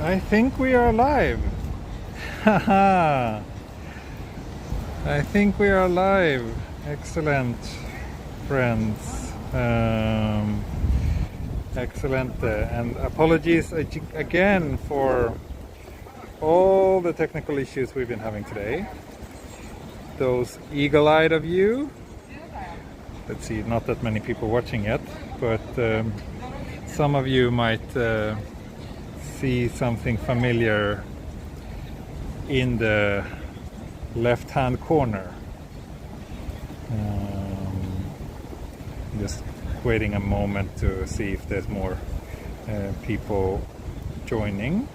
I think we are live. Haha. I think we are live. Excellent, friends. Excellent. And apologies again for all the technical issues we've been having today. Those eagle-eyed of you. Let's see, not that many people watching yet, but some of you might see something familiar in the left-hand corner. Just waiting a moment to see if there's more people joining.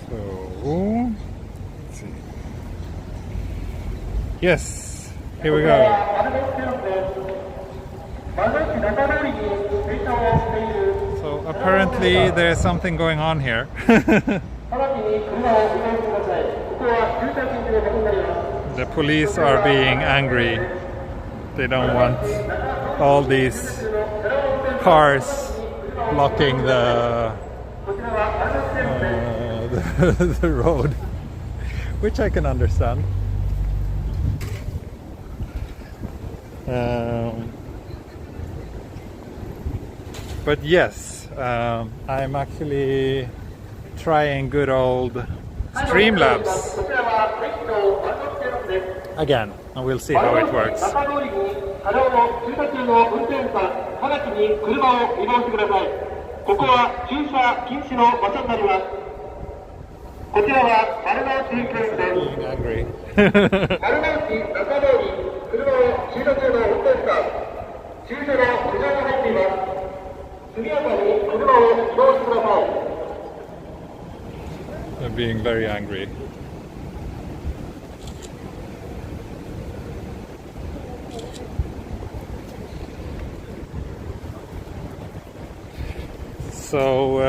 So, let's see. Yes, here we go. So apparently there's something going on here. The police are being angry. They don't want all these cars blocking the road, which I can understand. But yes, I'm actually trying good old Streamlabs again, and we'll see how it works. Being angry. They're being very angry. So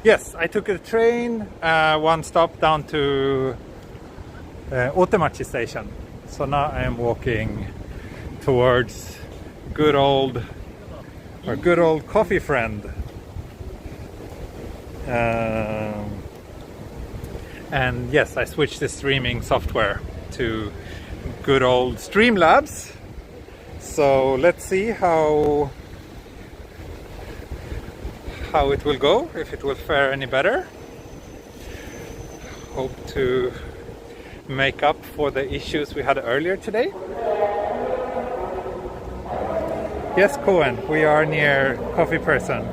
yes, I took a train, one stop down to Otemachi station. So now I am walking towards our good old coffee friend. And yes, I switched the streaming software to good old Streamlabs. So let's see how it will go, if it will fare any better. Hope to make up for the issues we had earlier today. Yes, Cohen, we are near Coffee Person.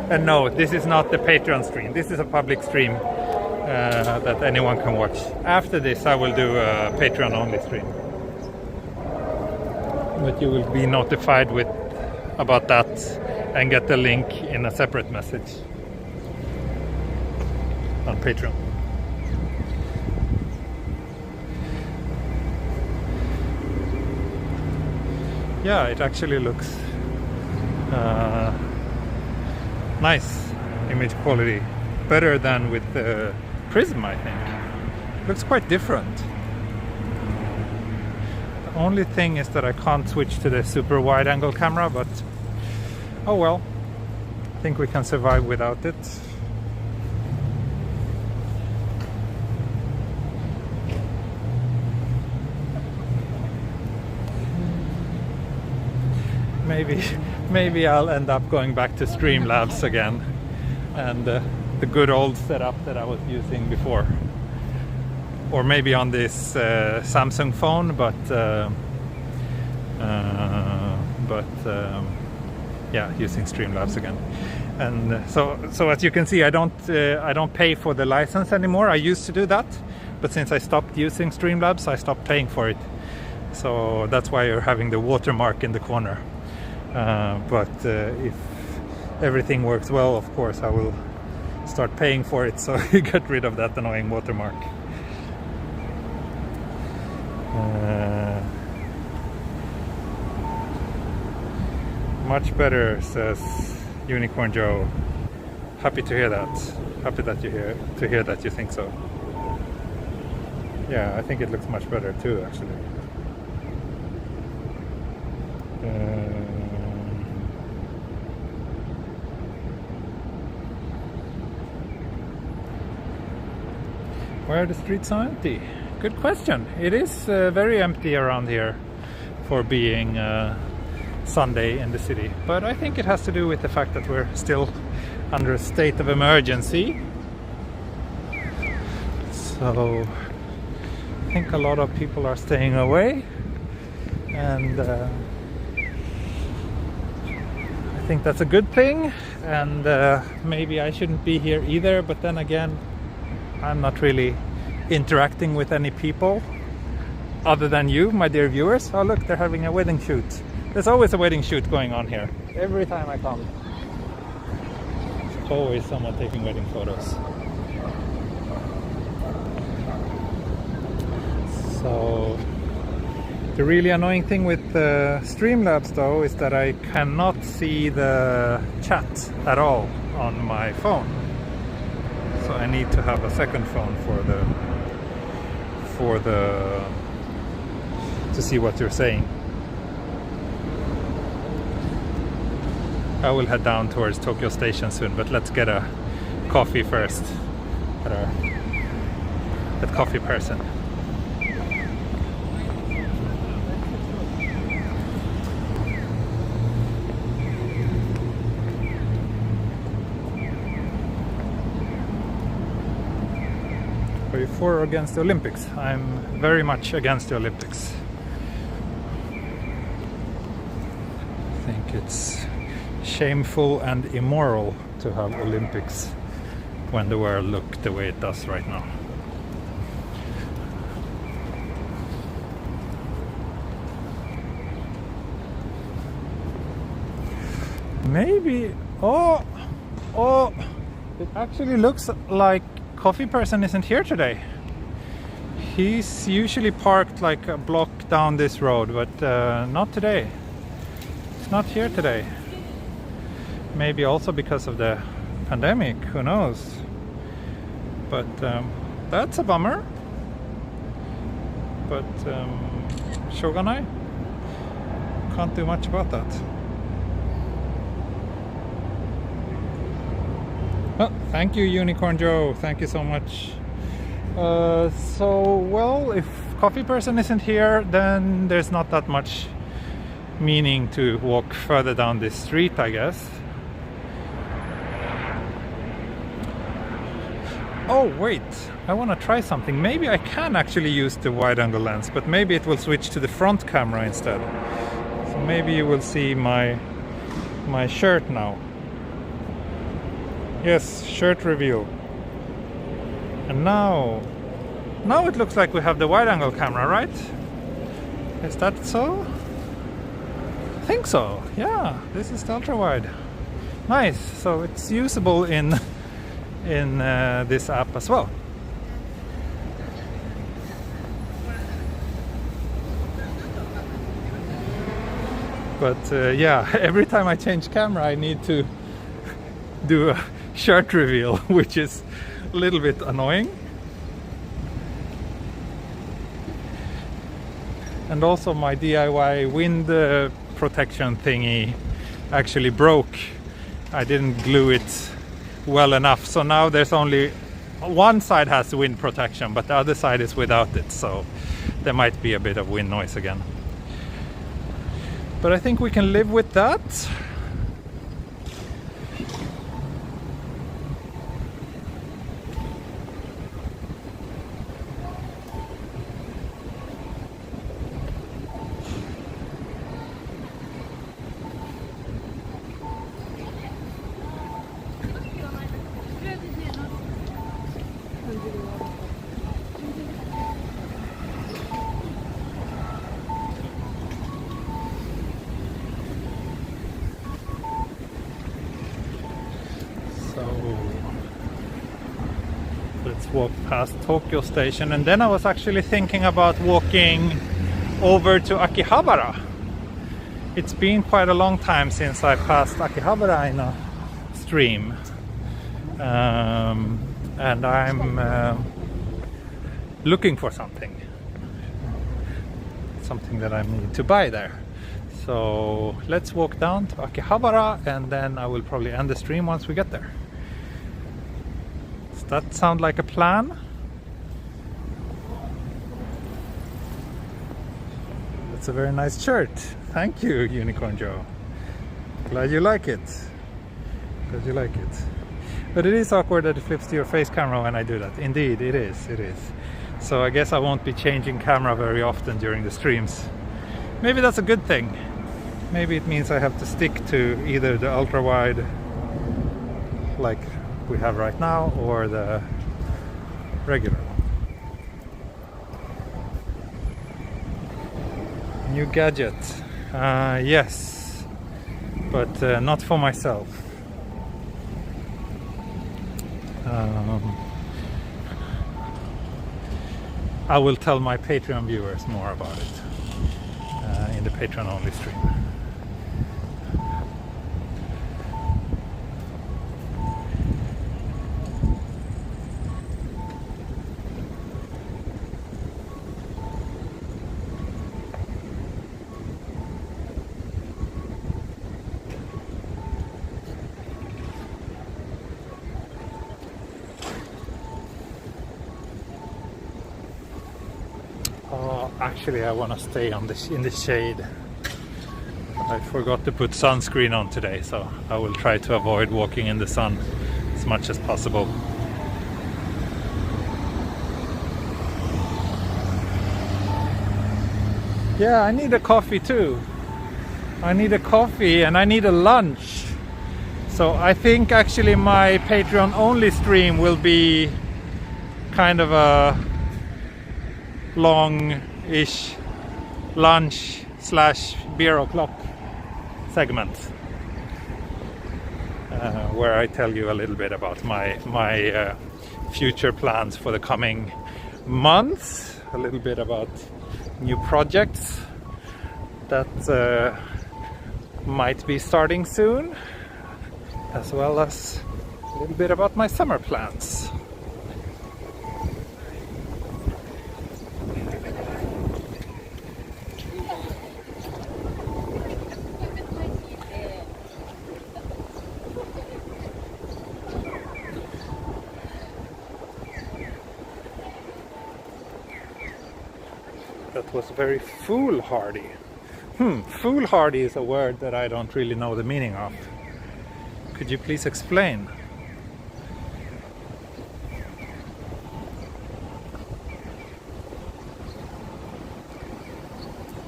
And no, this is not the Patreon stream. This is a public stream that anyone can watch. After this, I will do a Patreon-only stream. But you will be notified about that and get the link in a separate message on Patreon. Yeah, it actually looks nice image quality, better than with the Prism, I think. Looks quite different. The only thing is that I can't switch to the super wide angle camera, but oh well, I think we can survive without it. Maybe I'll end up going back to Streamlabs again and the good old setup that I was using before, or maybe on this Samsung phone, but yeah, using Streamlabs again. And so as you can see, I don't pay for the license anymore. I used to do that, but since I stopped using Streamlabs, I stopped paying for it. So that's why you're having the watermark in the corner. But if everything works well, of course, I will start paying for it, so you get rid of that annoying watermark. Much better, says Unicorn Joe. Happy to hear that. Happy that you hear that you think so. Yeah, I think it looks much better too, actually. Why are the streets so empty? Good question. It is very empty around here for being Sunday in the city. But I think it has to do with the fact that we're still under a state of emergency. So I think a lot of people are staying away. And I think that's a good thing. And maybe I shouldn't be here either. But then again, I'm not really interacting with any people other than you, my dear viewers. Oh look, they're having a wedding shoot. There's always a wedding shoot going on here. Every time I come, there's always someone taking wedding photos. So the really annoying thing with Streamlabs though is that I cannot see the chat at all on my phone. So I need to have a second phone to see what you're saying. I will head down towards Tokyo Station soon, but let's get a coffee first at Coffee Person. Are you for or against the Olympics? I'm very much against the Olympics. I think it's shameful and immoral to have Olympics when the world looks the way it does right now. Maybe, oh, it actually looks like Coffee Person isn't here today. He's usually parked like a block down this road, but not today. He's not here today. Maybe also because of the pandemic, who knows? But that's a bummer. But shoganai, can't do much about that. Oh, thank you, Unicorn Joe. Thank you so much. So, well, if Coffee Person isn't here, then there's not that much meaning to walk further down this street, I guess. Oh, wait. I want to try something. Maybe I can actually use the wide-angle lens, but maybe it will switch to the front camera instead. So maybe you will see my shirt now. Yes, shirt reveal. And now it looks like we have the wide-angle camera, right? Is that so? I think so. Yeah, this is the ultra-wide. Nice. So it's usable in this app as well. But yeah, every time I change camera, I need to do a shirt reveal, which is a little bit annoying. And also my DIY wind protection thingy actually broke. I didn't glue it well enough, so now there's only one side has wind protection, but the other side is without it, so there might be a bit of wind noise again. But I think we can live with that. Let's walk past Tokyo Station, and then I was actually thinking about walking over to Akihabara. It's been quite a long time since I passed Akihabara in a stream, and I'm looking for something that I need to buy there. So let's walk down to Akihabara, and then I will probably end the stream once we get there. Does that sound like a plan? That's a very nice shirt. Thank you, Unicorn Joe. Glad you like it. Glad you like it. But it is awkward that it flips to your face camera when I do that. Indeed, it is. It is. So I guess I won't be changing camera very often during the streams. Maybe that's a good thing. Maybe it means I have to stick to either the ultra wide like we have right now or the regular. New gadget. Yes, but not for myself. I will tell my Patreon viewers more about it in the Patreon only stream. Actually, I want to stay on in the shade. I forgot to put sunscreen on today, so I will try to avoid walking in the sun as much as possible. Yeah, I need a coffee too. I need a coffee and I need a lunch. So I think actually my Patreon only stream will be kind of a long-ish lunch / beer o'clock segment where I tell you a little bit about my future plans for the coming months, a little bit about new projects that might be starting soon, as well as a little bit about my summer plans. That was very foolhardy. Foolhardy is a word that I don't really know the meaning of. Could you please explain?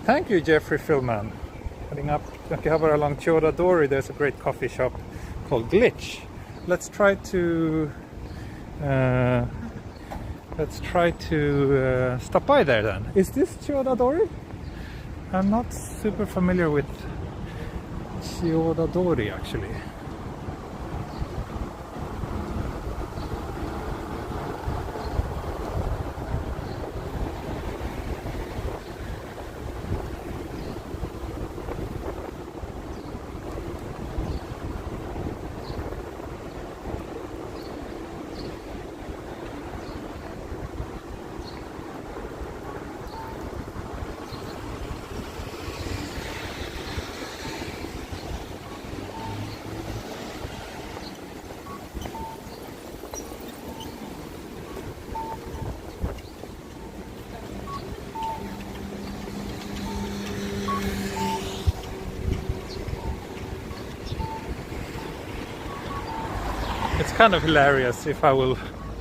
Thank you, Jeffrey Philman. Heading up Akihabara along Chiyoda-dori, there's a great coffee shop called Glitch. Let's try to stop by there then. Is this Chiyoda-dori? I'm not super familiar with Chiyoda-dori actually. It's kind of hilarious if I will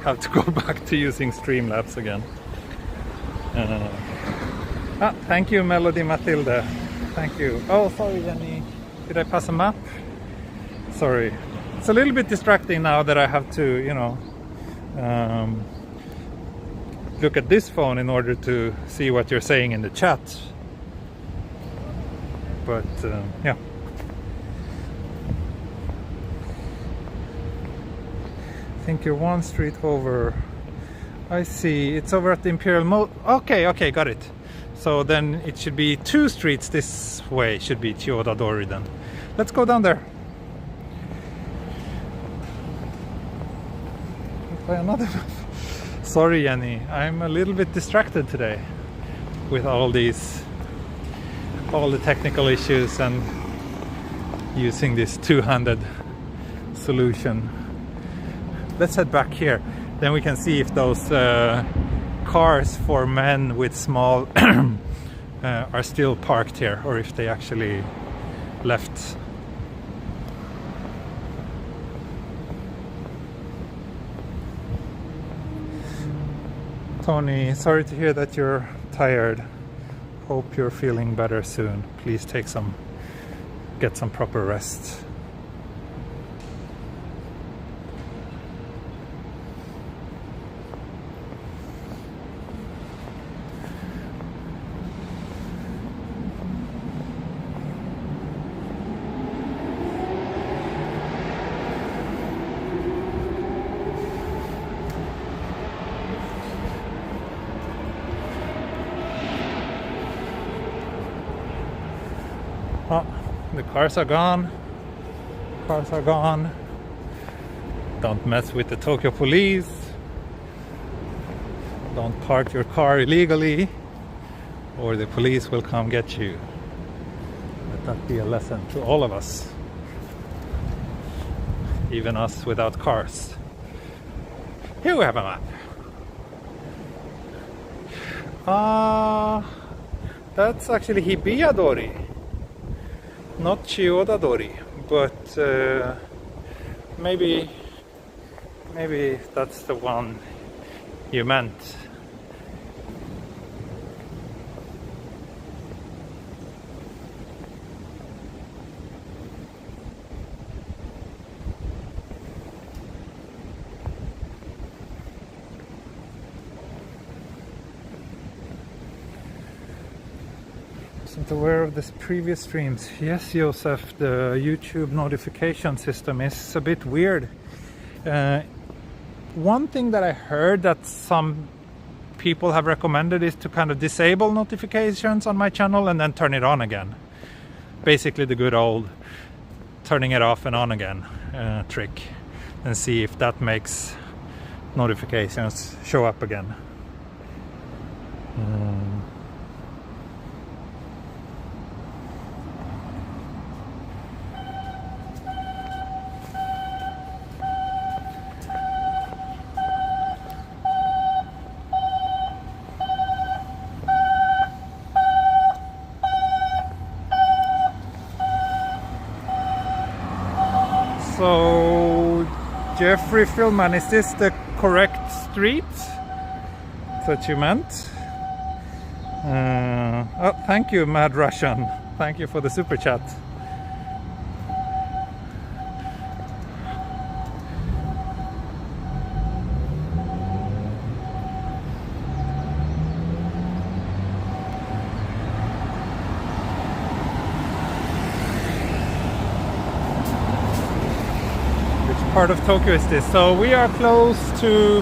have to go back to using Streamlabs again. Thank you, Melody Matilda. Thank you. Oh, sorry, Jenny. Did I pass a map? Sorry. It's a little bit distracting now that I have to, look at this phone in order to see what you're saying in the chat. But, yeah. I think you're one street over. I see. It's over at the Imperial Okay, got it. So then it should be 2 streets this way. Should be Chiyoda-dori then. Let's go down there. by another map. Sorry, Jenny, I'm a little bit distracted today with all the technical issues and using this two-handed solution. Let's head back here, then we can see if those cars for men with small are still parked here, or if they actually left. Tony, sorry to hear that you're tired. Hope you're feeling better soon. Please get some proper rest. Oh, the cars are gone. Cars are gone. Don't mess with the Tokyo police. Don't park your car illegally, or the police will come get you. Let that be a lesson to all of us. Even us without cars. Here we have a map. That's actually Hibiya-dori. Not Chiyoda-dori, but maybe that's the one you meant. Wasn't aware of this previous streams. Yes, Joseph, the YouTube notification system is a bit weird. One thing that I heard that some people have recommended is to kind of disable notifications on my channel and then turn it on again. Basically the good old turning it off and on again trick, and see if that makes notifications show up again. So, Jeffrey Philman, is this the correct street that you meant? Oh, thank you, Mad Russian. Thank you for the super chat. Part of Tokyo is this? So we are close to,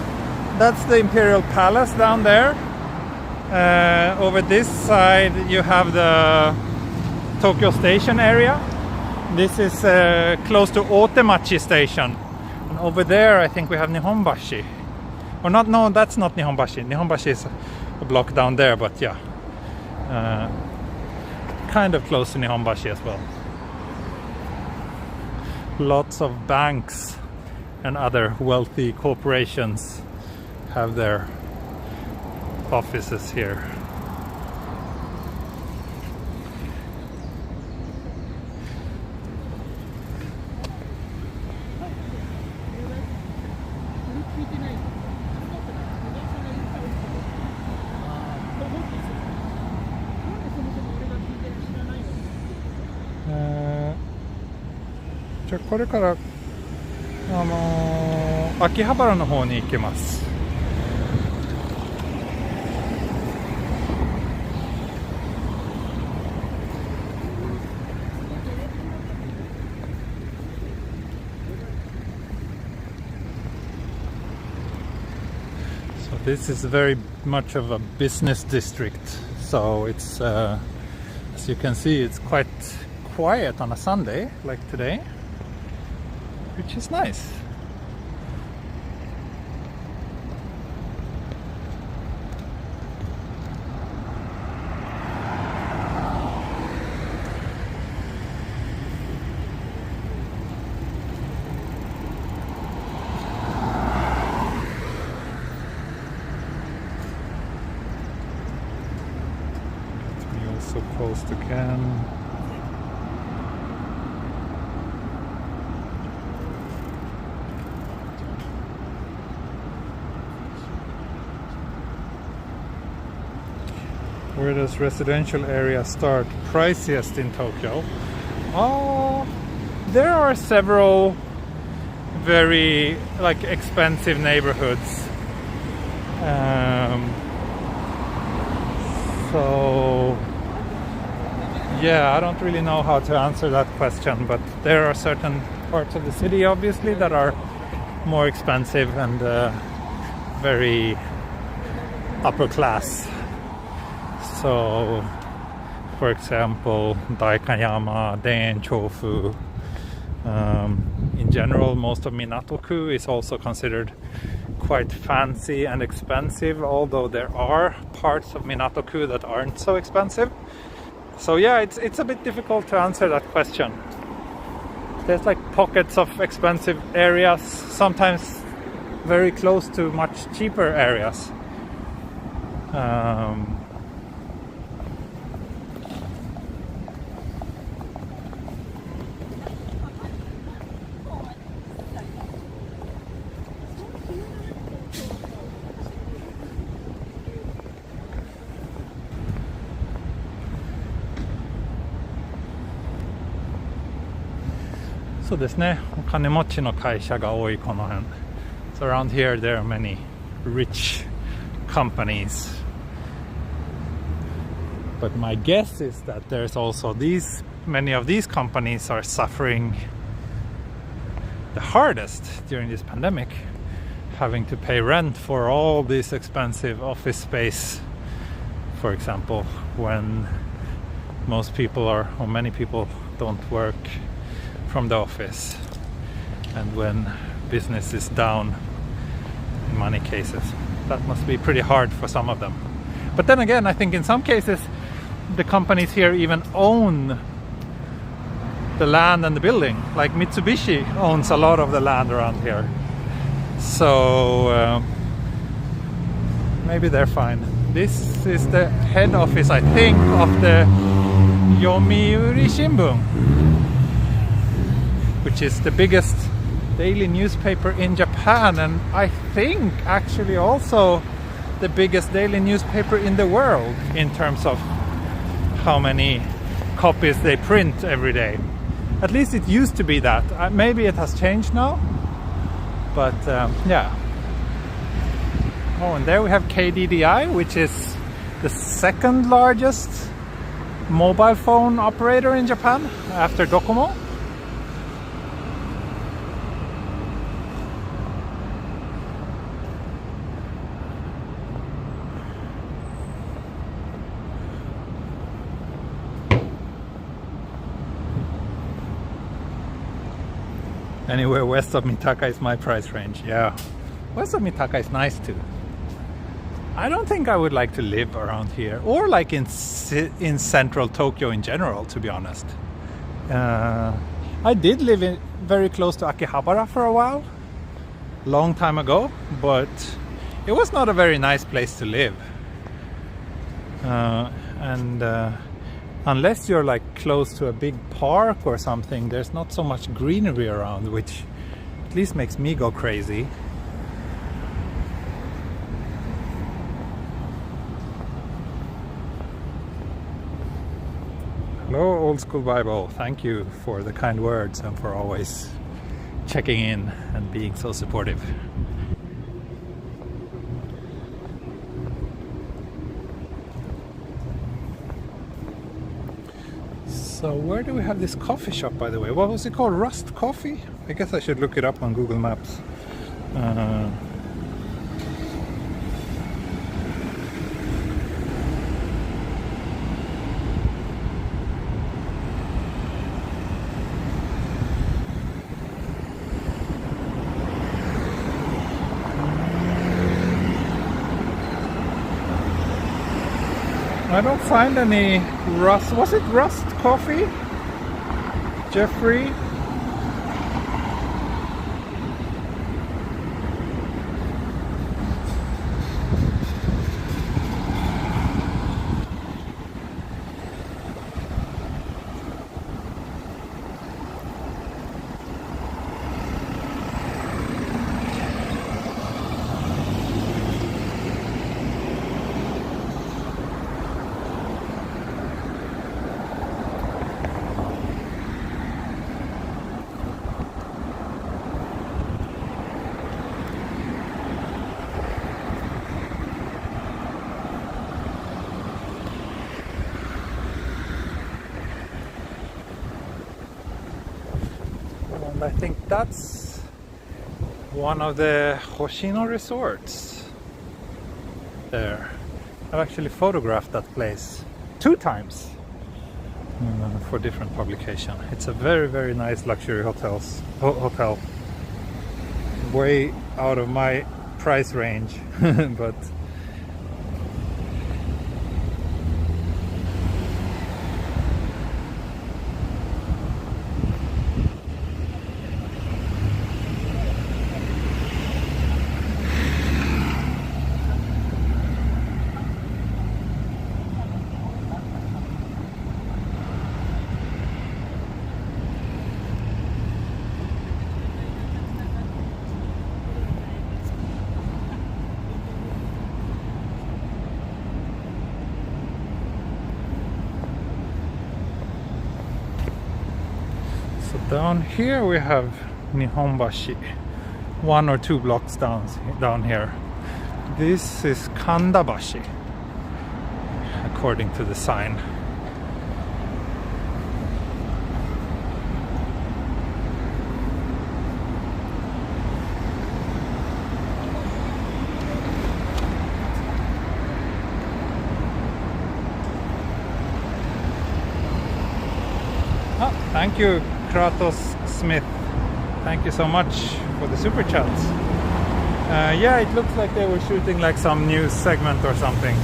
that's the Imperial Palace down there. Over this side you have the Tokyo Station area. This is close to Otemachi Station. And over there I think we have Nihonbashi. Or not, no, that's not Nihonbashi. Nihonbashi is a block down there, but yeah. Kind of close to Nihonbashi as well. Lots of banks and other wealthy corporations have their offices here.じゃあこれから秋葉原の方に行けます。So this is very much of a business district. So it's as you can see, it's quite quiet on a Sunday like today, which is nice. also post again. Where does residential area start? Priciest in Tokyo? Oh, there are several very expensive neighborhoods. So yeah, I don't really know how to answer that question, but there are certain parts of the city obviously that are more expensive and very upper class. So for example, Daikanyama, Den, Chofu. In general, most of Minato-ku is also considered quite fancy and expensive, although there are parts of Minato-ku that aren't so expensive. So yeah, it's a bit difficult to answer that question. There's pockets of expensive areas, sometimes very close to much cheaper areas. So ですね、お金持ちの会社が多いこの辺。So around here there are many rich companies. But my guess is that there's also many of these companies are suffering the hardest during this pandemic, having to pay rent for all this expensive office space, for example, when most people or many people don't work from the office, and when business is down in many cases. That must be pretty hard for some of them. But then again, I think in some cases the companies here even own the land and the building. Like Mitsubishi owns a lot of the land around here. So maybe they're fine. This is the head office, I think, of the Yomiuri Shimbun, which is the biggest daily newspaper in Japan, and I think actually also the biggest daily newspaper in the world in terms of how many copies they print every day. At least it used to be that. Maybe it has changed now, but yeah. Oh, and there we have KDDI, which is the second largest mobile phone operator in Japan after Docomo. Anywhere west of Mitaka is my price range. Yeah, west of Mitaka is nice too. I don't think I would like to live around here or in central Tokyo in general, to be honest. I did live very close to Akihabara for a while, long time ago, but it was not a very nice place to live. Unless you're close to a big park or something, there's not so much greenery around, which at least makes me go crazy. Hello, Old School Bible. Thank you for the kind words and for always checking in and being so supportive. So where do we have this coffee shop, by the way? What was it called? Rust Coffee? I guess I should look it up on Google Maps. I don't find any Rust. Was it Rust Coffee? Jeffrey? I think that's one of the Hoshino resorts there. I've actually photographed that place 2 times for different publication. It's a very, very nice luxury hotel. Way out of my price range, but down here we have Nihonbashi, 1 or 2 blocks down here. This is Kandabashi, according to the sign. Thank you, Kratos Smith. Thank you so much for the super chats. Yeah, it looks like they were shooting like some news segment or something.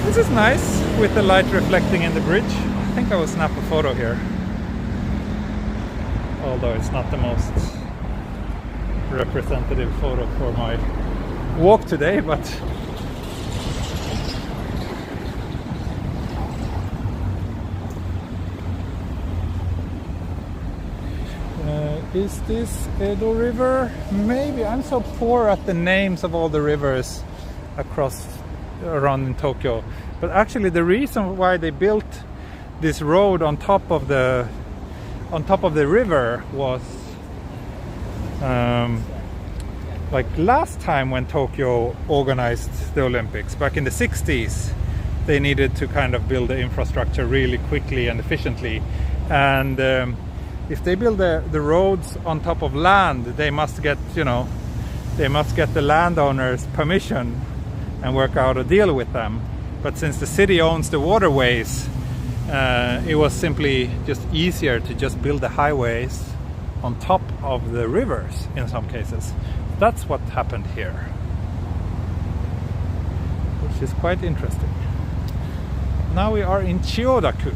This is nice with the light reflecting in the bridge. I think I will snap a photo here. Although it's not the most representative photo for my walk today, but is this Edo River? Maybe. I'm so poor at the names of all the rivers around in Tokyo. But actually the reason why they built this road on top of the river was like last time when Tokyo organized the Olympics back in the 60s, they needed to kind of build the infrastructure really quickly and efficiently, and if they build the roads on top of land, they must get the landowners' permission and work out a deal with them. But since the city owns the waterways, it was simply just easier to just build the highways on top of the rivers in some cases. That's what happened here, which is quite interesting. Now we are in Chiyodaku.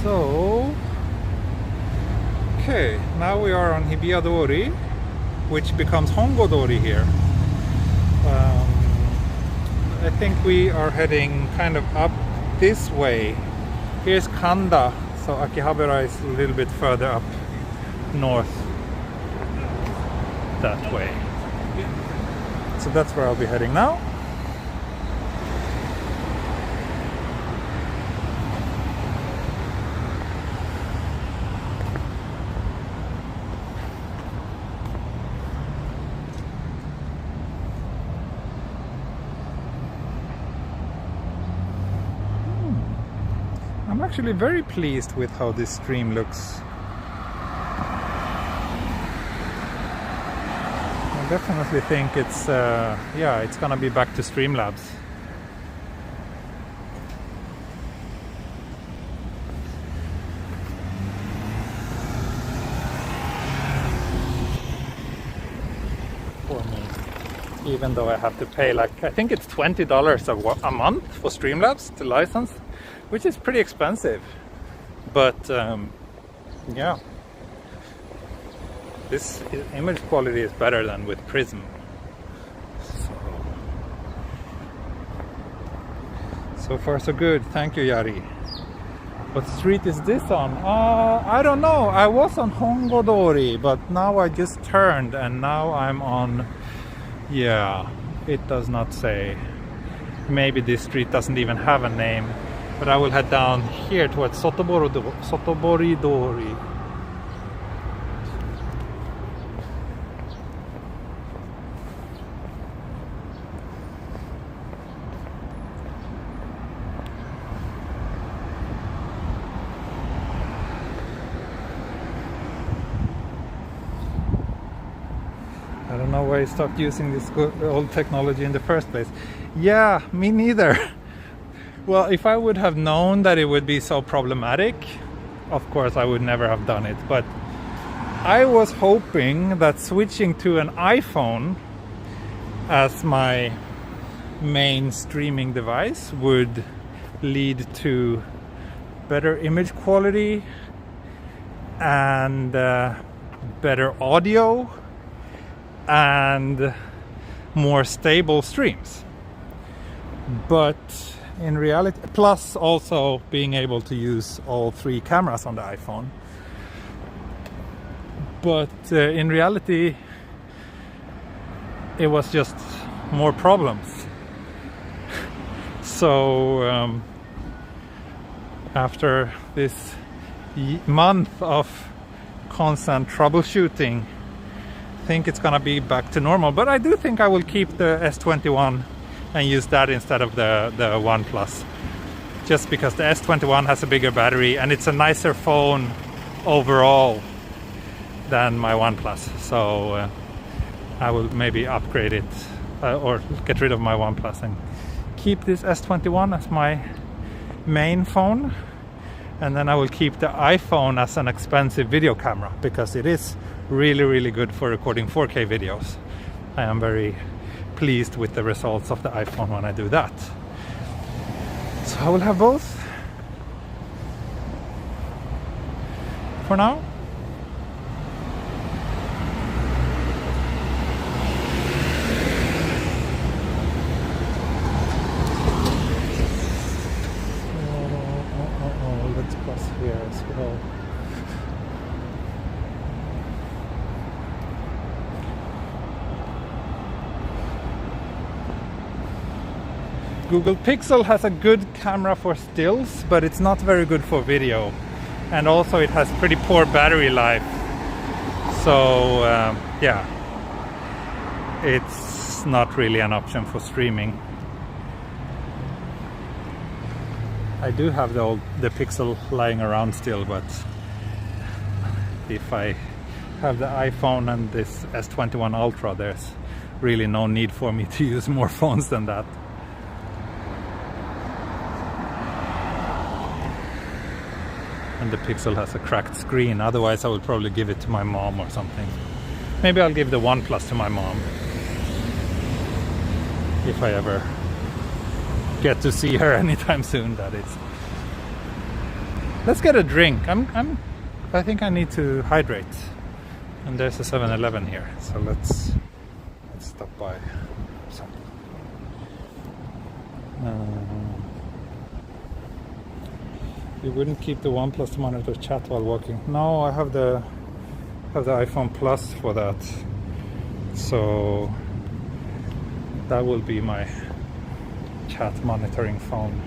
So, okay, now we are on Hibiya-dori, which becomes Hongo-dori here. I think we are heading kind of up this way. Here's Kanda, so Akihabara is a little bit further up north that way. So that's where I'll be heading now. I'm actually very pleased with how this stream looks. I definitely think it's it's gonna be back to Streamlabs. For me, even though I have to pay like, I think it's $20 a month for Streamlabs to license, which is pretty expensive, but yeah, this image quality is better than with Prism. So far so good. Thank you, Yari. What street is this on? I don't know. I was on Hongo-dori, but now I just turned and now I'm on, yeah, it does not say. Maybe this street doesn't even have a name. But I will head down here towards Sotoboridori. don't know why I stopped using this old technology in the first place. Yeah, me neither. Well, if I would have known that it would be so problematic, of course I would never have done it. But I was hoping that switching to an iPhone as my main streaming device would lead to better image quality and better audio and more stable streams. But in reality, plus also being able to use all 3 cameras on the iPhone. But in reality, it was just more problems. So after this month of constant troubleshooting, I think it's gonna be back to normal. But I do think I will keep the S21 and use that instead of the Oneplus, just because the S21 has a bigger battery and it's a nicer phone overall than my Oneplus. So I will maybe upgrade it or get rid of my Oneplus and keep this S21 as my main phone, and then I will keep the iPhone as an expensive video camera because it is really good for recording 4K videos. I am very pleased with the results of the iPhone when I do that. So I will have both for now. Let's cross here as well. Google Pixel has a good camera for stills, but it's not very good for video, and also it has pretty poor battery life. So yeah, it's not really an option for streaming. I do have the Pixel lying around still, but if I have the iPhone and this S21 Ultra, there's really no need for me to use more phones than that. And the Pixel has a cracked screen, otherwise I would probably give it to my mom or something. Maybe I'll give the Oneplus to my mom if I ever get to see her anytime soon, that is. Let's get a drink. I think I need to hydrate, and there's a 7-Eleven here, so let's stop by something. You wouldn't keep the Oneplus to monitor chat while walking? No, I have the iPhone Plus for that, so that will be my chat monitoring phone.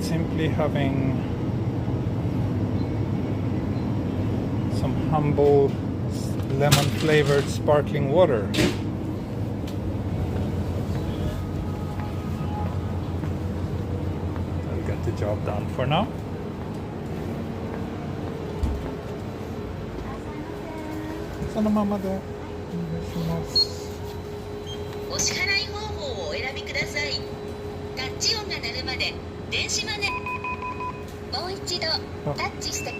Simply having some humble lemon flavored sparkling water. I'll get the job done for now. Sana mama de. お支払い方法をお選びください。タッチ音が鳴るまで電子マネー。もう一度タッチして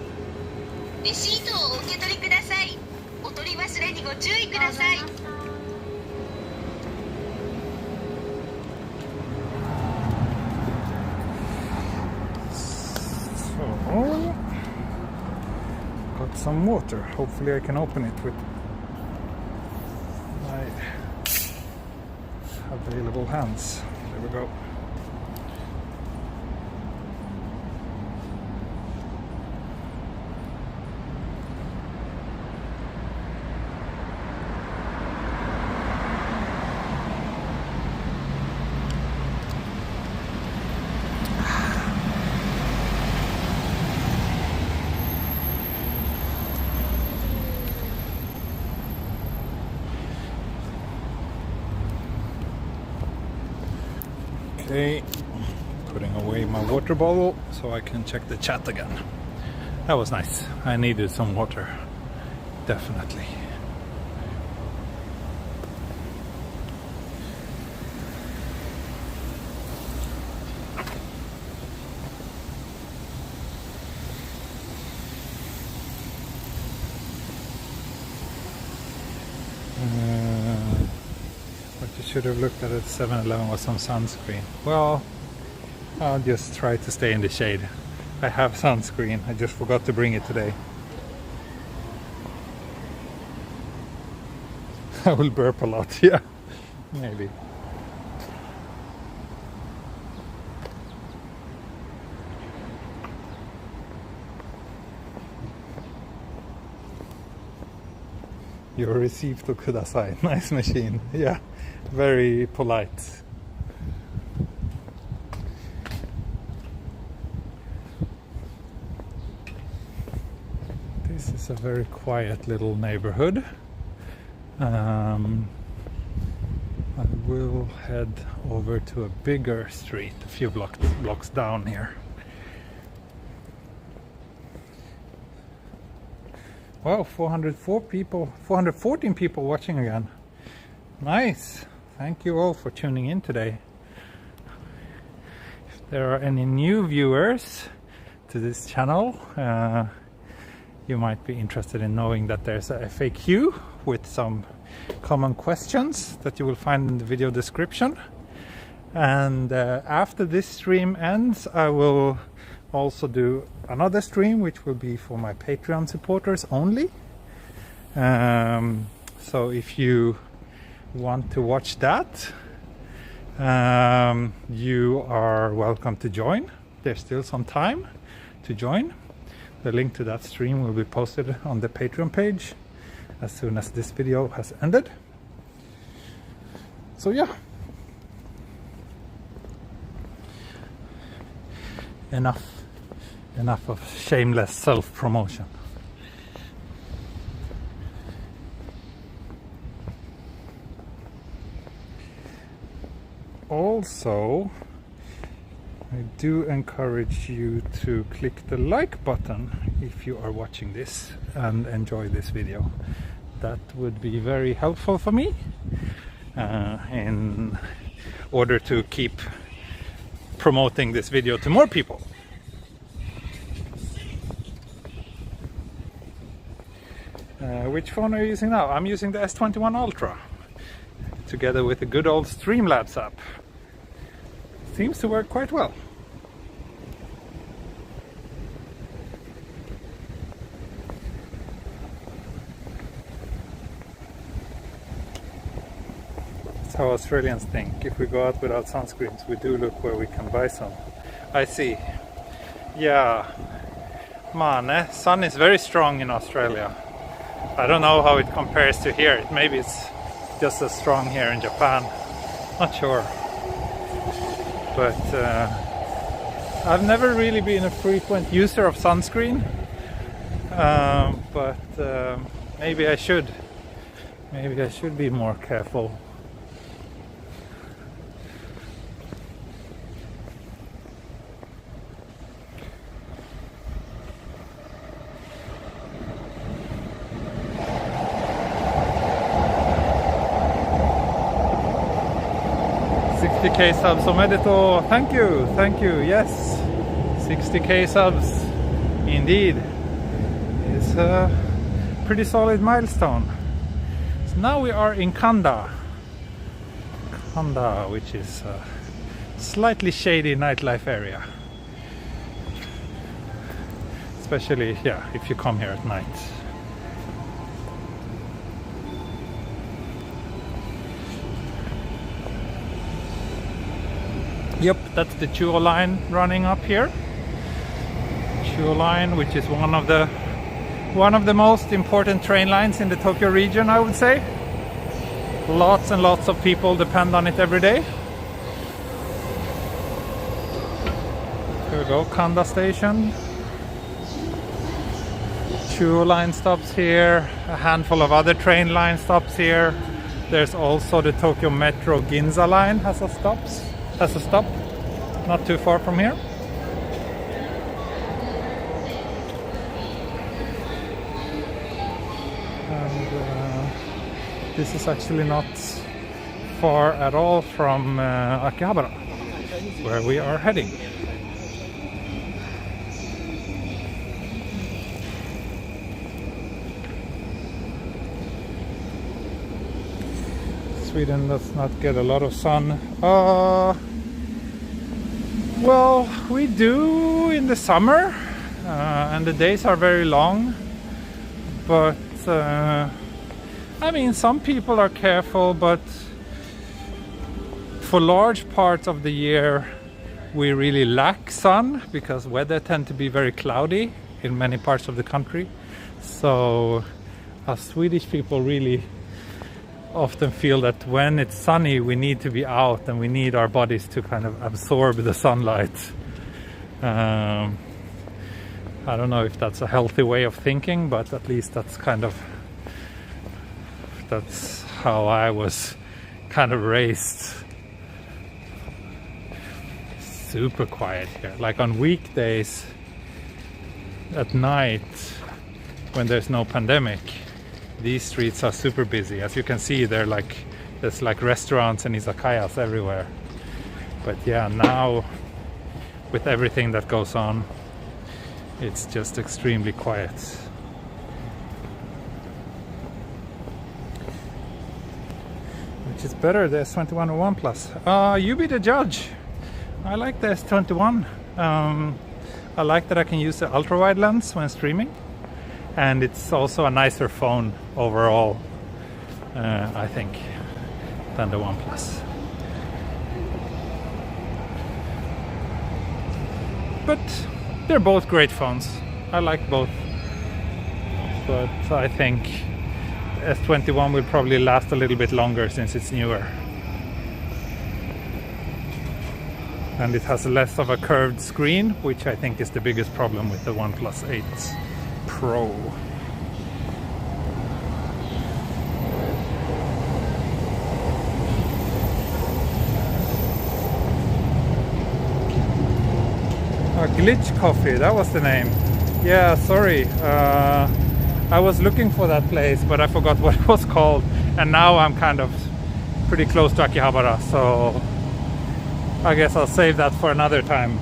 レシートをお受け取りください。お取り忘れにご注意ください。So, got some water. Hopefully I can open it with my available hands. There we go. Okay, putting away my water bottle so I can check the chat again. That was nice. I needed some water, definitely. What you should have looked at 7-Eleven was some sunscreen. Well, I'll just try to stay in the shade. I have sunscreen, I just forgot to bring it today. I will burp a lot, yeah, maybe. Your receipt to kudasai. Nice machine. Yeah, very polite. This is a very quiet little neighborhood. I will head over to a bigger street a few blocks down here. Wow, 414 people watching again. Nice. Thank you all for tuning in today. If there are any new viewers to this channel, you might be interested in knowing that there's a FAQ with some common questions that you will find in the video description. And after this stream ends, I will also do another stream which will be for my Patreon supporters only. So if you want to watch that, you are welcome to join. There's still some time to join. The link to that stream will be posted on the Patreon page as soon as this video has ended. So yeah. Enough of shameless self-promotion. Also, I do encourage you to click the like button if you are watching this and enjoy this video. That would be very helpful for me in order to keep promoting this video to more people. Which phone are you using now? I'm using the S21 Ultra together with the good old Streamlabs app. Seems to work quite well. That's how Australians think. If we go out without sunscreens, we do look where we can buy some. I see. Yeah. Man, sun is very strong in Australia. I don't know how it compares to here. Maybe it's just as strong here in Japan. Not sure. But I've never really been a frequent user of sunscreen. But maybe I should. Maybe I should be more careful. $60K subs, Omedito. Thank you, yes. 60K subs, indeed. It's a pretty solid milestone. So now we are in Kanda, which is a slightly shady nightlife area. Especially, yeah, if you come here at night. Yep, that's the Chuo line running up here. Chuo line, which is one of the most important train lines in the Tokyo region, I would say. Lots and lots of people depend on it every day. Here we go, Kanda station. Chuo line stops here. A handful of other train line stops here. There's also the Tokyo Metro Ginza line has a stop. not too far from here. And this is actually not far at all from Akihabara, where we are heading. Sweden does not get a lot of sun. Well, we do in the summer, and the days are very long, but I mean, some people are careful, but for large parts of the year we really lack sun because weather tends to be very cloudy in many parts of the country. So us Swedish people really often feel that when it's sunny we need to be out and we need our bodies to kind of absorb the sunlight. I don't know if that's a healthy way of thinking, but at least that's how I was kind of raised. Super quiet here. Like on weekdays at night when there's no pandemic, these streets are super busy. As you can see, there's like restaurants and izakayas everywhere. But yeah, now with everything that goes on, it's just extremely quiet. Which is better, the S21 or Oneplus? You be the judge. I like the S21. I like that I can use the ultra-wide lens when streaming, and it's also a nicer phone overall, I think, than the OnePlus. But they're both great phones. I like both, but I think the S21 will probably last a little bit longer since it's newer. And it has less of a curved screen, which I think is the biggest problem with the OnePlus 8 Pro. Glitch Coffee, that was the name. Yeah, sorry. I was looking for that place, but I forgot what it was called. And now I'm kind of pretty close to Akihabara, so I guess I'll save that for another time.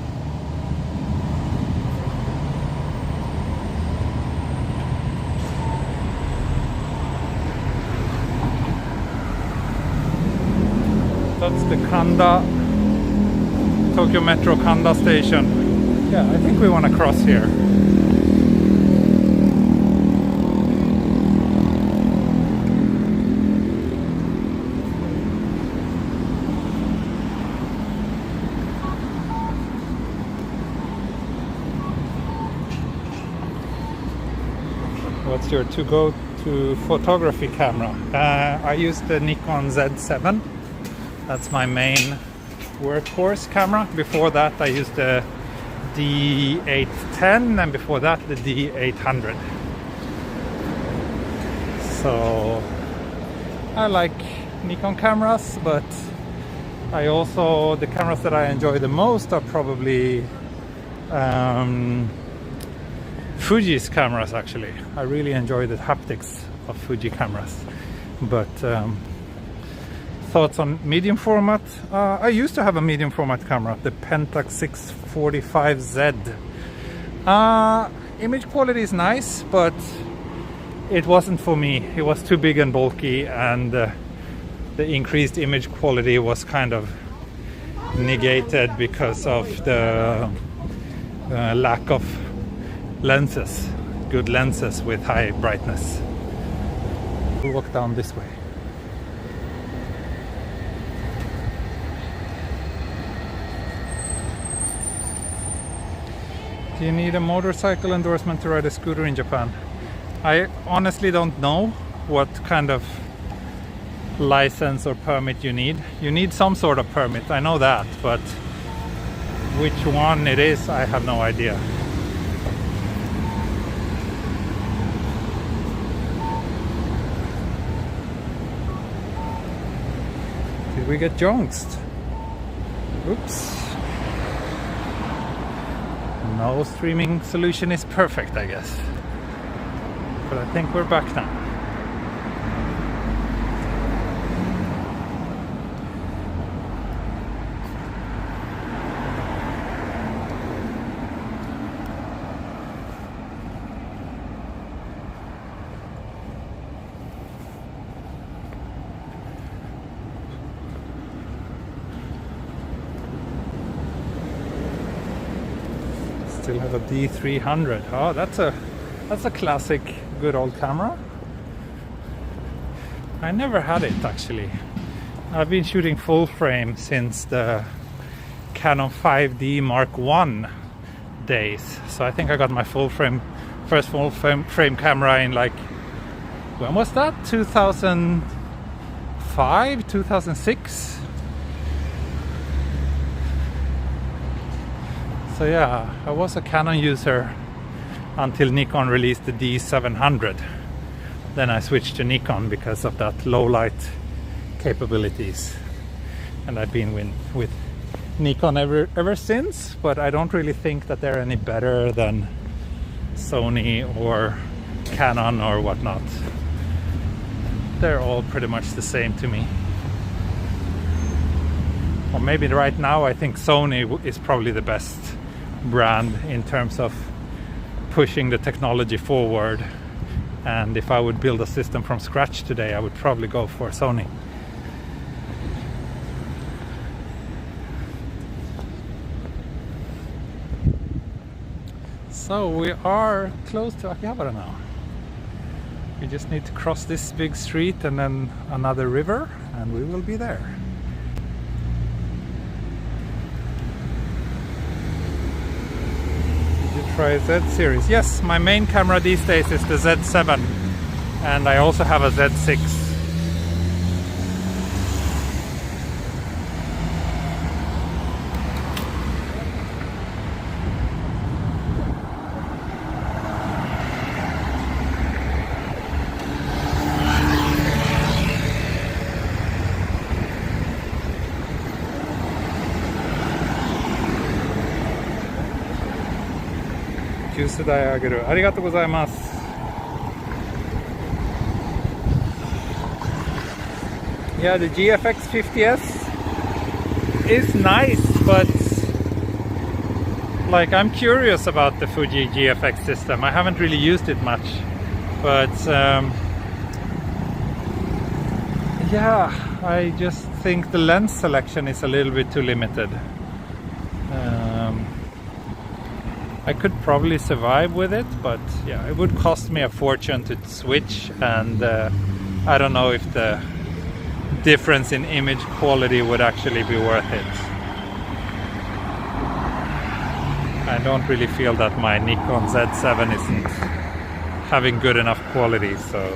That's the Kanda, Tokyo Metro Kanda station. Yeah, I think we want to cross here. What's your to-go-to photography camera? I use the Nikon Z7. That's my main workhorse camera. Before that I used the D810, and before that the D800. So I like Nikon cameras, but the cameras that I enjoy the most are probably Fuji's cameras. Actually, I really enjoy the haptics of Fuji cameras. But thoughts on medium format? I used to have a medium format camera, the Pentax 645Z. Image quality is nice, but it wasn't for me. It was too big and bulky, and the increased image quality was kind of negated because of the lack of lenses, good lenses with high brightness. We'll walk down this way. Do you need a motorcycle endorsement to ride a scooter in Japan? I honestly don't know what kind of license or permit you need. You need some sort of permit, I know that, but which one it is, I have no idea. Did we get jonxed? Oops. no streaming solution is perfect, I guess. But I think we're back now. Still have a D300. Oh, that's a classic, good old camera. I never had it actually. I've been shooting full frame since the Canon 5D Mark I days. So I think I got my first full frame camera in like, when was that? 2005, 2006? So yeah, I was a Canon user until Nikon released the D700. Then I switched to Nikon because of that low light capabilities. And I've been with Nikon ever since, but I don't really think that they're any better than Sony or Canon or whatnot. They're all pretty much the same to me. Or maybe right now I think Sony is probably the best brand in terms of pushing the technology forward, and if I would build a system from scratch today I would probably go for Sony. So we are close to Akihabara now. We just need to cross this big street and then another river and we will be there. Try Z series. Yes, my main camera these days is the Z7 and I also have a Z6. Yeah, the GFX 50S is nice, but like I'm curious about the Fuji GFX system. I haven't really used it much, but yeah, I just think the lens selection is a little bit too limited. I could probably survive with it, but yeah, it would cost me a fortune to switch, and I don't know if the difference in image quality would actually be worth it. I don't really feel that my Nikon Z7 isn't having good enough quality, so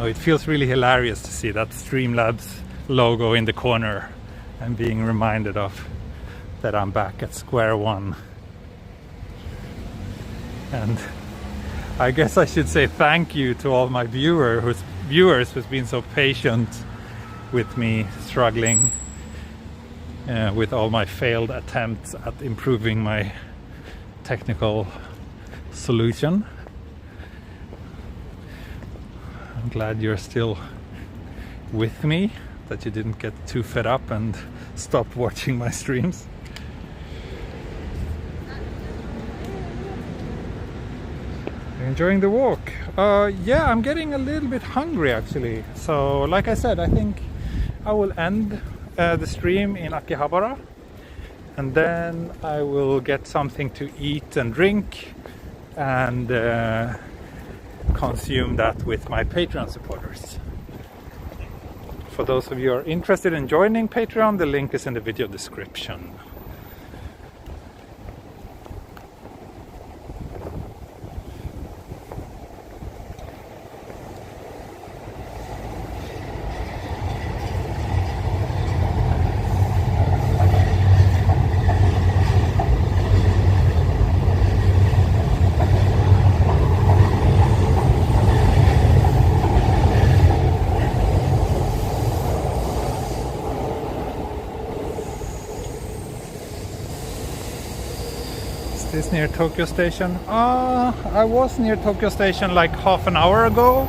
it feels really hilarious to see that Streamlabs logo in the corner and being reminded of that I'm back at square one. And I guess I should say thank you to all my viewers who's been so patient with me struggling with all my failed attempts at improving my technical solution. I'm glad you're still with me, that you didn't get too fed up and stop watching my streams. You're enjoying the walk? Yeah, I'm getting a little bit hungry actually. So like I said, I think I will end the stream in Akihabara, and then I will get something to eat and drink and consume that with my Patreon supporters. For those of you who are interested in joining Patreon, the link is in the video description. Is this near Tokyo Station? I was near Tokyo Station like half an hour ago.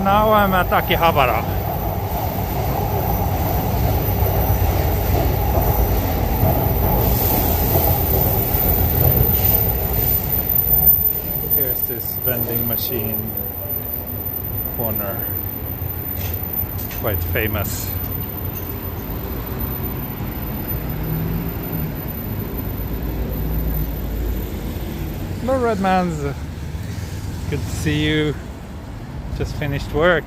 Now I'm at Akihabara. Here's this vending machine corner. Quite famous. Hello Redmans, good to see you. Just finished work.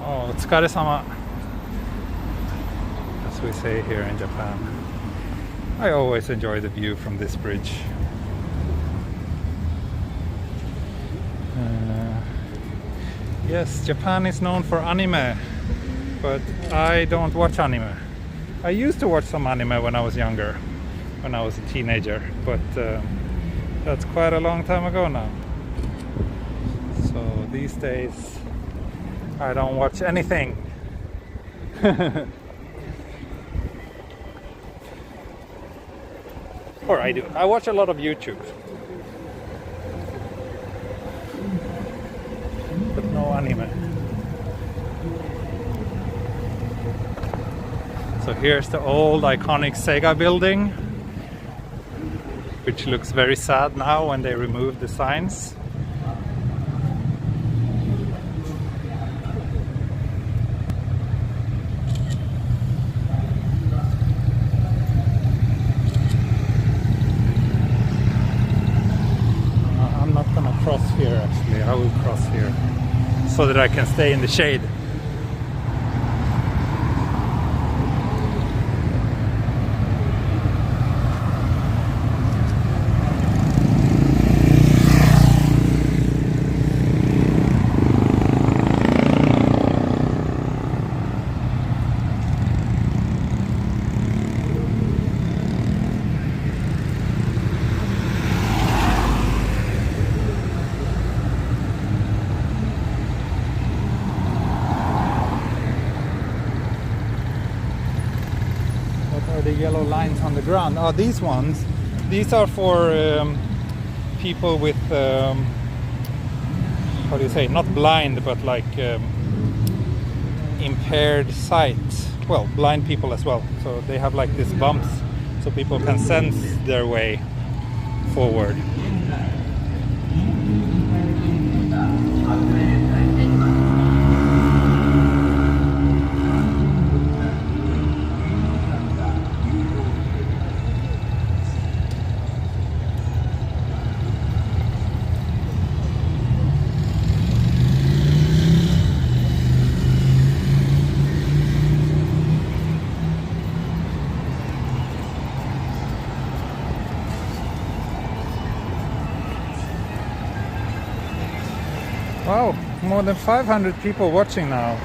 Oh, otsukare-sama, as we say here in Japan. I always enjoy the view from this bridge. Yes, Japan is known for anime, but I don't watch anime. I used to watch some anime when I was younger, when I was a teenager, but that's quite a long time ago now. So these days I don't watch anything. Or I do. I watch a lot of YouTube. But no anime. So here's the old iconic Sega building, which looks very sad now when they remove the signs. I'm not gonna cross here actually, I will cross here so that I can stay in the shade. The yellow lines on the ground. Oh, these ones. These are for people with, how do you say, not blind, but like impaired sight. Well, blind people as well. So they have like these bumps, so people can sense their way forward. Wow, more than 500 people watching now.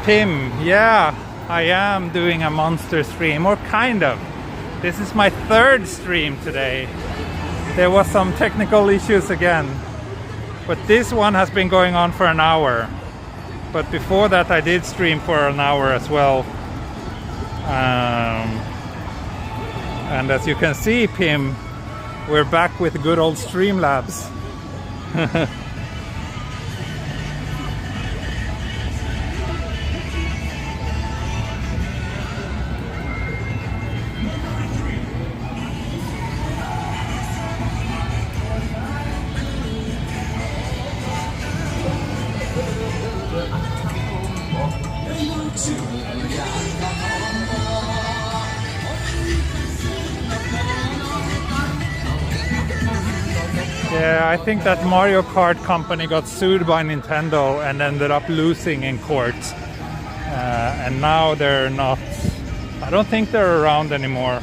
Pim, yeah, I am doing a monster stream, or kind of. This is my third stream today. There was some technical issues again, but this one has been going on for an hour. But before that I did stream for an hour as well. And as you can see, Pim, we're back with good old Streamlabs. Yeah, I think that Mario Kart company got sued by Nintendo and ended up losing in court. And now they're not, I don't think they're around anymore.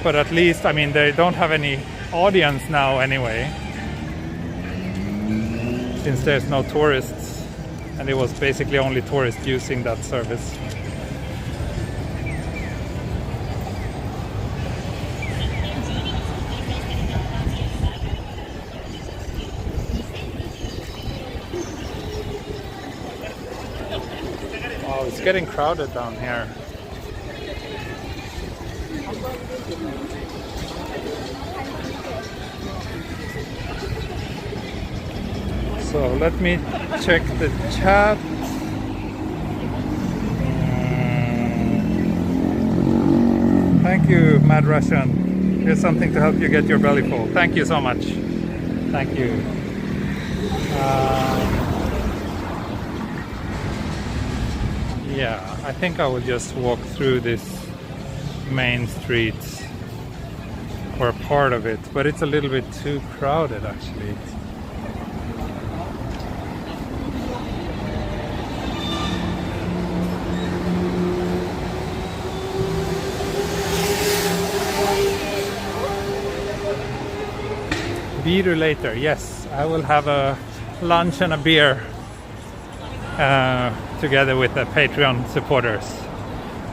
But at least, I mean, they don't have any audience now anyway. Since there's no tourists. And it was basically only tourists using that service. Oh, it's getting crowded down here. So let me check the chat. Thank you, Mad Russian. Here's something to help you get your belly full. Thank you so much. Thank you. Yeah, I think I will just walk through this main street or part of it, but it's a little bit too crowded actually. Beer later, yes, I will have a lunch and a beer together with the Patreon supporters.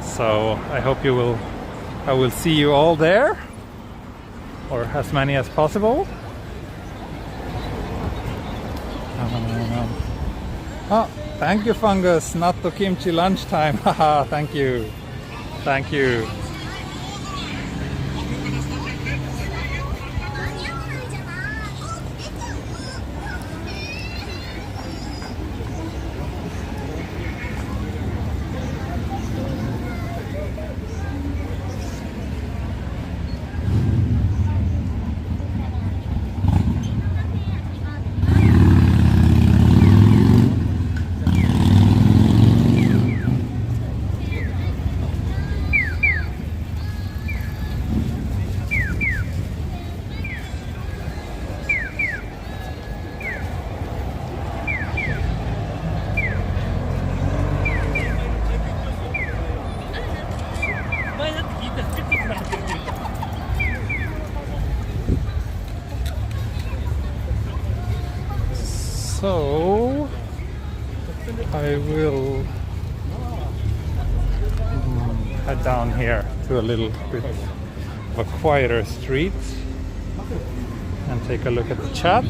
So I hope I will see you all there, or as many as possible. Oh, thank you, Fungus. Natto kimchi lunchtime. Haha, thank you. Thank you. So I will head down here to a little bit of a quieter street and take a look at the chat.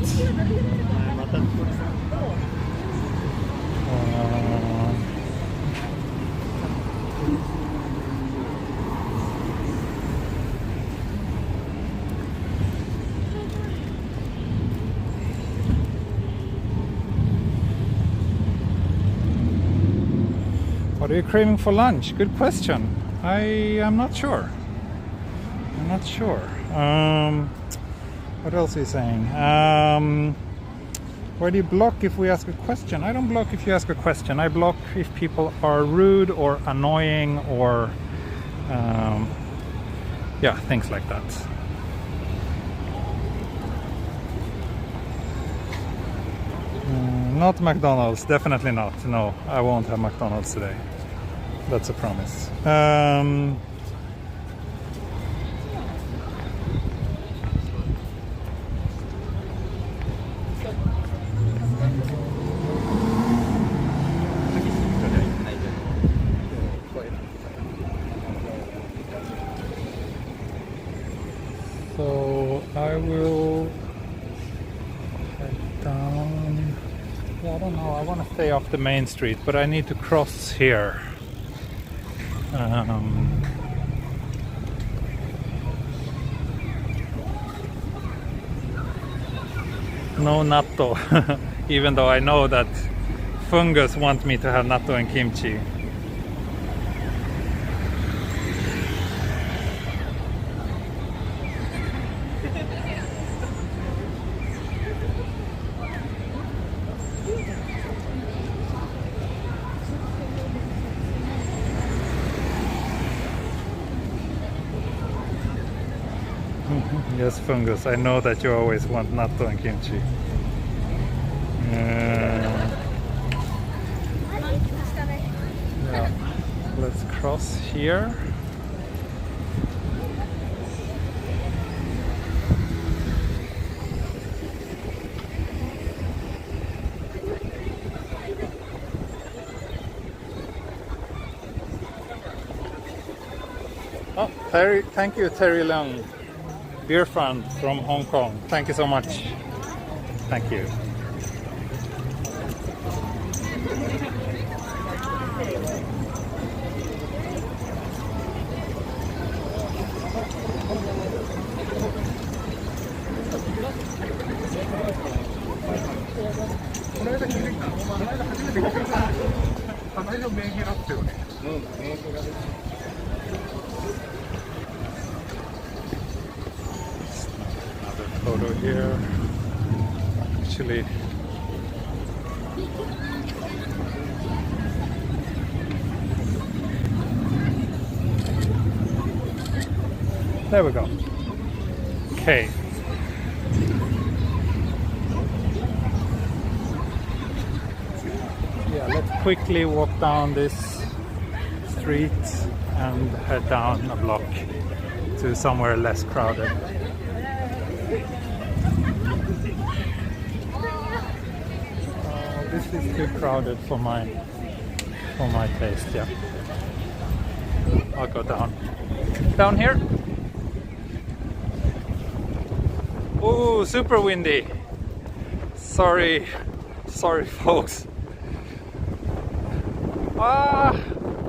What are you craving for lunch? Good question. I am not sure. I'm not sure. What else are you saying? Why do you block if we ask a question? I don't block if you ask a question. I block if people are rude or annoying or yeah, things like that. Not McDonald's, definitely not. No, I won't have McDonald's today. That's a promise. So I will head down. Yeah, I don't know. I want to stay off the main street, but I need to cross here. No natto, even though I know that Fungus wants me to have natto and kimchi. Yes, Fungus, I know that you always want natto and kimchi. Yeah. Let's cross here. Oh, Terry, thank you, Terry Leung, beer fund from Hong Kong. Thank you so much. Thank you. Another photo here. Actually, there we go. Okay. Yeah, let's quickly walk down this street and head down a block to somewhere less crowded. This is too crowded for my taste. Yeah, I'll go down here. Ooh, super windy. Sorry folks. Ah,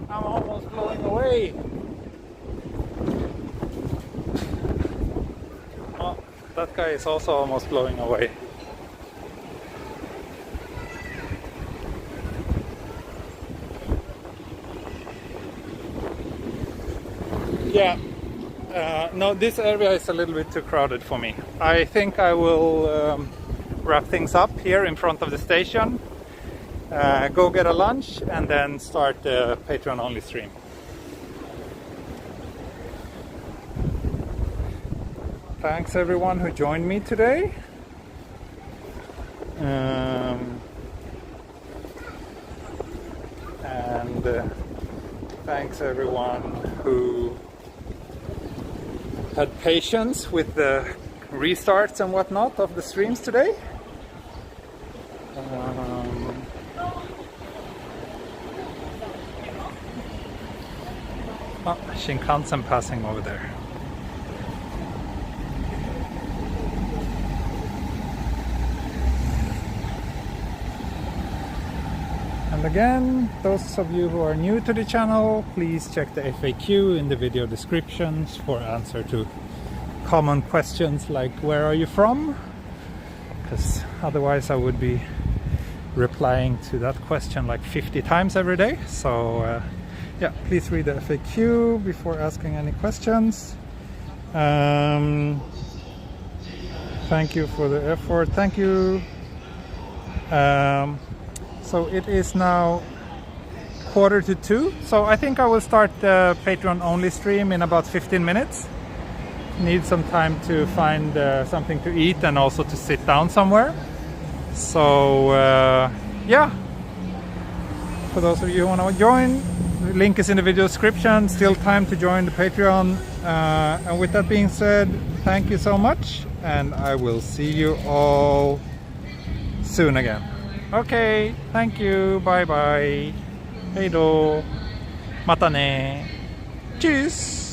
I'm almost blowing away. Oh, that guy is also almost blowing away. Yeah, no, this area is a little bit too crowded for me. I think I will wrap things up here in front of the station, go get a lunch, and then start the Patreon only stream. Thanks everyone who joined me today. And thanks everyone who had patience with the restarts and whatnot of the streams today. Oh, Shinkansen passing over there. And again, those of you who are new to the channel, please check the FAQ in the video descriptions for answer to common questions like where are you from? Because otherwise I would be replying to that question like 50 times every day. So yeah, please read the FAQ before asking any questions. Thank you for the effort. Thank you. So it is now 1:45, so I think I will start the Patreon only stream in about 15 minutes. Need some time to find something to eat and also to sit down somewhere. So yeah, for those of you who want to join, the link is in the video description. Still time to join the Patreon. And with that being said, thank you so much, and I will see you all soon again. Okay, thank you, bye bye. Hej då. Mata ne. Tschüss.